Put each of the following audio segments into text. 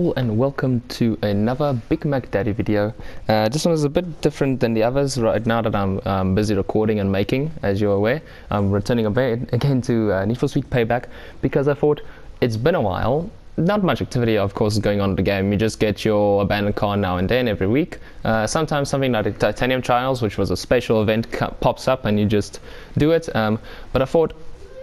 all, and welcome to another Big Mac Daddy video. This one is a bit different than the others right now that I'm busy recording and making, as you're aware. I'm returning again to Need for Speed Payback because I thought it's been a while. Not much activity, of course, going on in the game. You just get your abandoned car now and then every week. Sometimes something like the Titanium Trials, which was a special event, pops up and you just do it. But I thought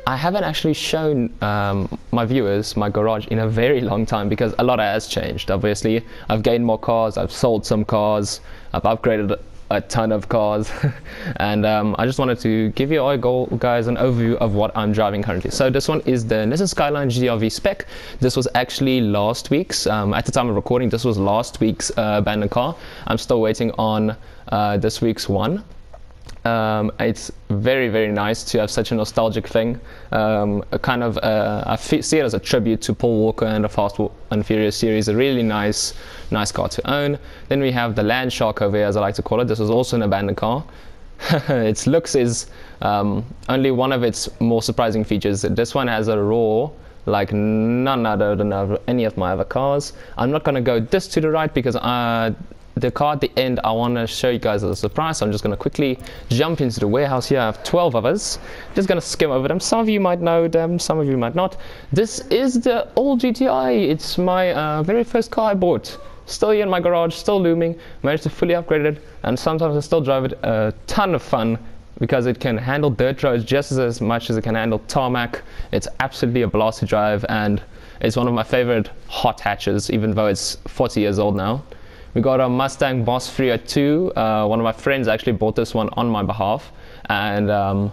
I haven't actually shown my viewers my garage in a very long time because a lot has changed. Obviously, I've gained more cars, I've sold some cars, I've upgraded a ton of cars, and I just wanted to give you all guys an overview of what I'm driving currently. So this one is the Nissan Skyline GR-V spec. This was actually last week's, at the time of recording, this was last week's abandoned car. I'm still waiting on this week's one. It's very, very nice to have such a nostalgic thing. I see it as a tribute to Paul Walker and the Fast and Furious series. A really nice car to own. Then we have the Land Shark over here, as I like to call it. This is also an abandoned car. Its looks is only one of its more surprising features. This one has a roar like none other than any of my other cars. I'm not going to go this to the right because the car at the end I want to show you guys as a surprise, so I'm just going to quickly jump into the warehouse here. I have 12 others. Just going to skim over them. Some of you might know them, some of you might not. This is the old GTI. It's my very first car I bought. Still here in my garage, still looming. Managed to fully upgrade it, and sometimes I still drive it. A ton of fun because it can handle dirt roads just as much as it can handle tarmac. It's absolutely a blast to drive, and it's one of my favorite hot hatches, even though it's 40 years old now. We got a Mustang Boss 302. One of my friends actually bought this one on my behalf, and I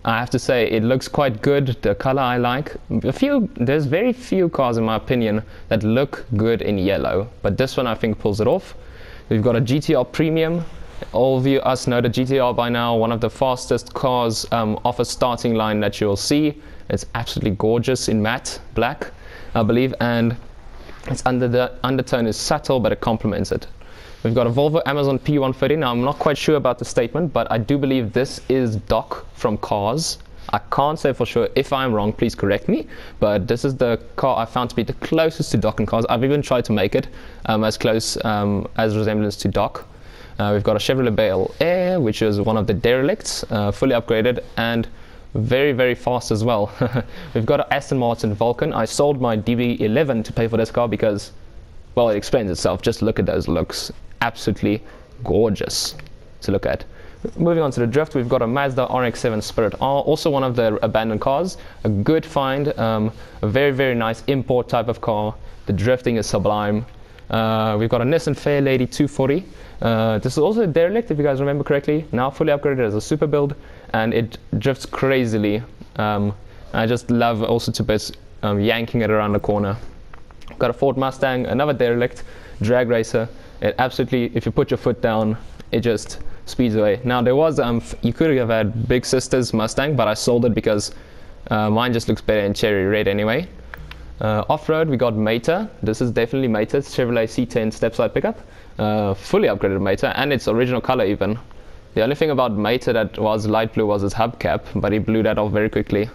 have to say it looks quite good. The color I like. There's very few cars in my opinion that look good in yellow, but this one I think pulls it off. We've got a GTR Premium. All of us know the GTR by now, one of the fastest cars off a starting line that you'll see. It's absolutely gorgeous in matte black, I believe, and its undertone is subtle, but it complements it. We've got a Volvo Amazon P130. Now, I'm not quite sure about the statement, but I do believe this is Doc from Cars. I can't say for sure. If I'm wrong, please correct me. But this is the car I found to be the closest to Doc in Cars. I've even tried to make it as close as resemblance to Doc. We've got a Chevrolet Bel Air, which is one of the derelicts, fully upgraded and very, very fast as well. We've got an Aston Martin Vulcan. I sold my DB11 to pay for this car because, well, it explains itself. Just look at those looks. Absolutely gorgeous to look at. Moving on to the drift, we've got a Mazda RX-7 Spirit R, also one of the abandoned cars. A good find, a very, very nice import type of car. The drifting is sublime. We've got a Nissan Fairlady 240. This is also a derelict, if you guys remember correctly. Now fully upgraded as a super build, and it drifts crazily. I just love also to bits yanking it around the corner. Got a Ford Mustang, another derelict, drag racer. It absolutely, if you put your foot down, it just speeds away. Now there was, you could have had Big Sister's Mustang, but I sold it because mine just looks better in cherry red anyway. Off-road, we got Mater. This is definitely Mater. It's Chevrolet C10 step-side pickup. Fully upgraded Mater, and its original color even. The only thing about Mater that was light blue was its hubcap, but he blew that off very quickly.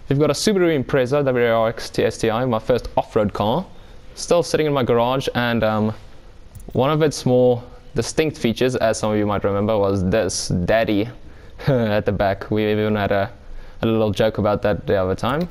We've got a Subaru Impreza WRX TSTI, my first off-road car. Still sitting in my garage, and one of its more distinct features, as some of you might remember, was this daddy at the back. We even had a little joke about that the other time.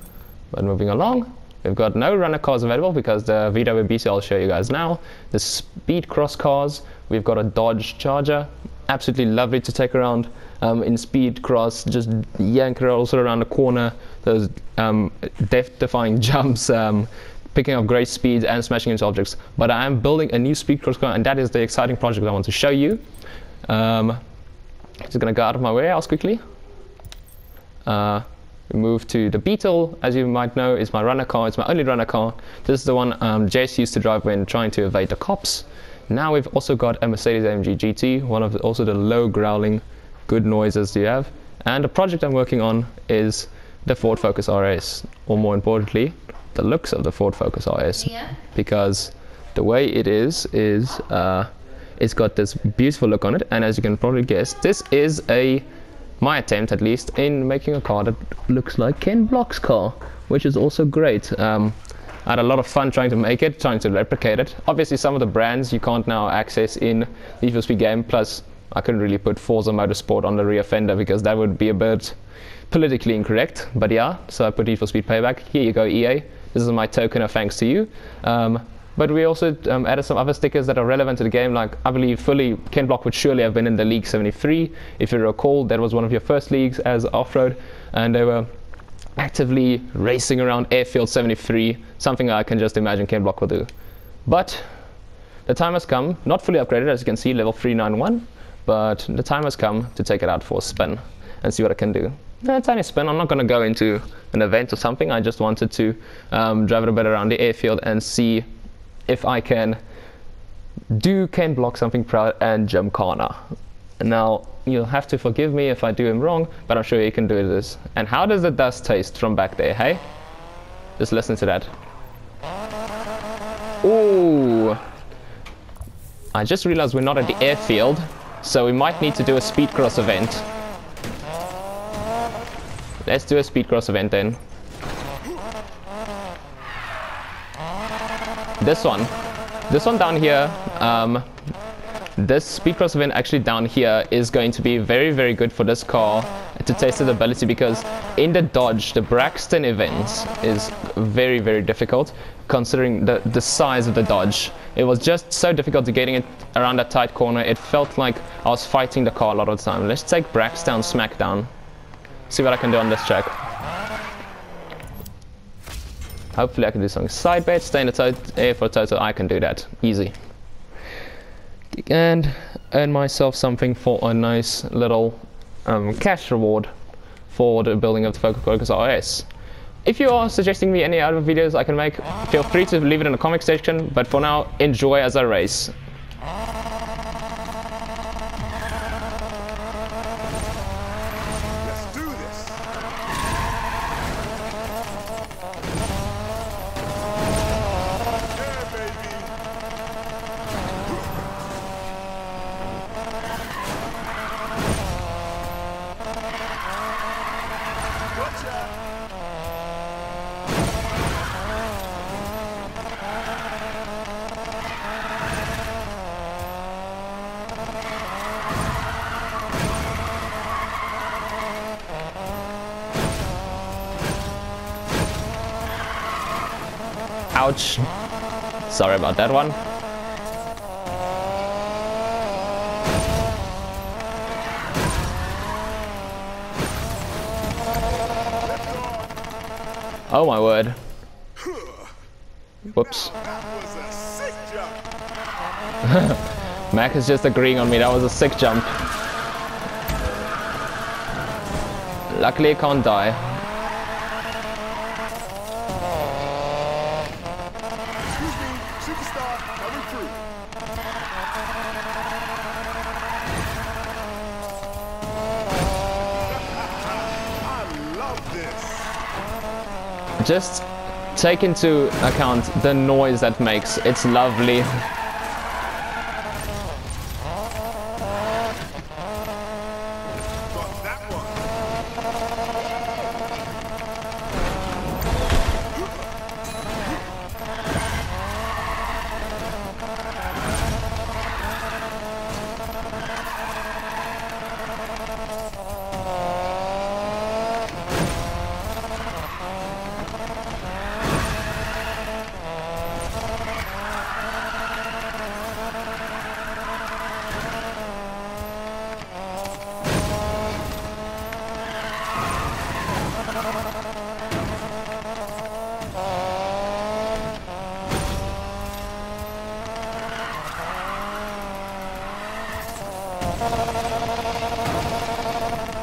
But moving along, we've got no runner cars available because the VW BC I'll show you guys now. The Speed Cross cars, we've got a Dodge Charger. Absolutely lovely to take around in Speed Cross, just yank it also around the corner. Those death-defying jumps, picking up great speeds and smashing into objects. But I am building a new Speed Cross car, and that is the exciting project I want to show you. Just gonna go out of my warehouse quickly. Move to the Beetle, as you might know, is my runner car. It's my only runner car. This is the one Jace used to drive when trying to evade the cops. Now we've also got a Mercedes-AMG GT, one of also the low growling good noises you have. And the project I'm working on is the Ford Focus RS, or more importantly, the looks of the Ford Focus RS. Yeah. Because the way it is it's got this beautiful look on it, and as you can probably guess, this is my attempt at least in making a car that looks like Ken Block's car, which is also great. I had a lot of fun trying to make it, trying to replicate it. Obviously some of the brands you can't now access in Need for Speed game, plus I couldn't really put Forza Motorsport on the rear fender because that would be a bit politically incorrect. But yeah, so I put Need for Speed Payback. Here you go, EA. This is my token of thanks to you. But we also added some other stickers that are relevant to the game, like I believe fully Ken Block would surely have been in the League 73. If you recall, that was one of your first leagues as off-road, and they were actively racing around Airfield 73, something I can just imagine Ken Block will do. But the time has come, not fully upgraded as you can see, level 391, but the time has come to take it out for a spin and see what I can do. A tiny spin. I'm not going to go into an event or something. I just wanted to drive it a bit around the airfield and see if I can do Ken Block something proud and Gymkhana. Now, you'll have to forgive me if I do him wrong, but I'm sure you can do this. And how does the dust taste from back there, hey? Just listen to that. Ooh! I just realized we're not at the airfield, so we might need to do a speed cross event. Let's do a speed cross event then. This one down here, this speed cross event actually down here is going to be very, very good for this car to test its ability, because in the Dodge, the Braxton events is very, very difficult considering the size of the Dodge. It was just so difficult to getting it around that tight corner. It felt like I was fighting the car a lot of the time. Let's take Braxton Smackdown. See what I can do on this track. Hopefully I can do something. Side bet, stay in the air for a total. I can do that. Easy. And earn myself something for a nice little cash reward for the building of the Focus RS. If you are suggesting me any other videos I can make, feel free to leave it in the comment section. But for now, enjoy as I race. Ouch. Sorry about that one. Oh my word. Whoops. Mac is just agreeing on me. That was a sick jump. Luckily I can't die. Just take into account the noise that makes. It's lovely.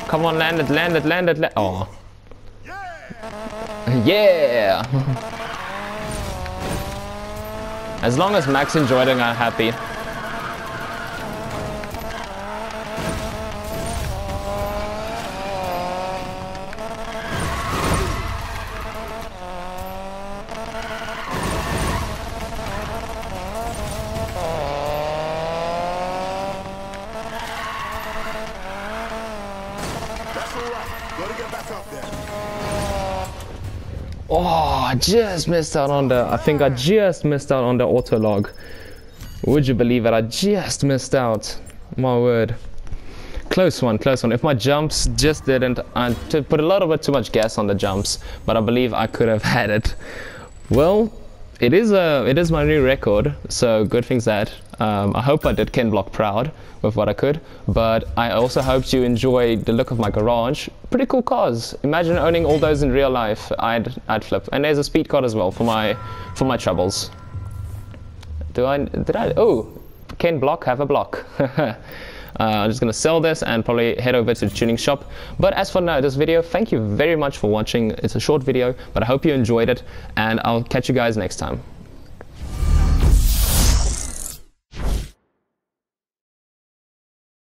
Come on, land it. Oh. Yeah! As long as Max enjoyed it, I'm happy. Oh, I just missed out on the, I think I just missed out on the auto log. Would you believe it? I just missed out. My word. Close one, close one. If my jumps just didn't, I put a little bit too much gas on the jumps, but I believe I could have had it. Well, it is my new record, so good things that. I hope I did Ken Block proud with what I could, but I also hope you enjoy the look of my garage. Pretty cool cars. Imagine owning all those in real life. I'd flip. And there's a speed card as well for my troubles. Oh, Ken Block have a block. I'm just gonna sell this and probably head over to the tuning shop. But as for now, this video, thank you very much for watching. It's a short video, but I hope you enjoyed it, and I'll catch you guys next time.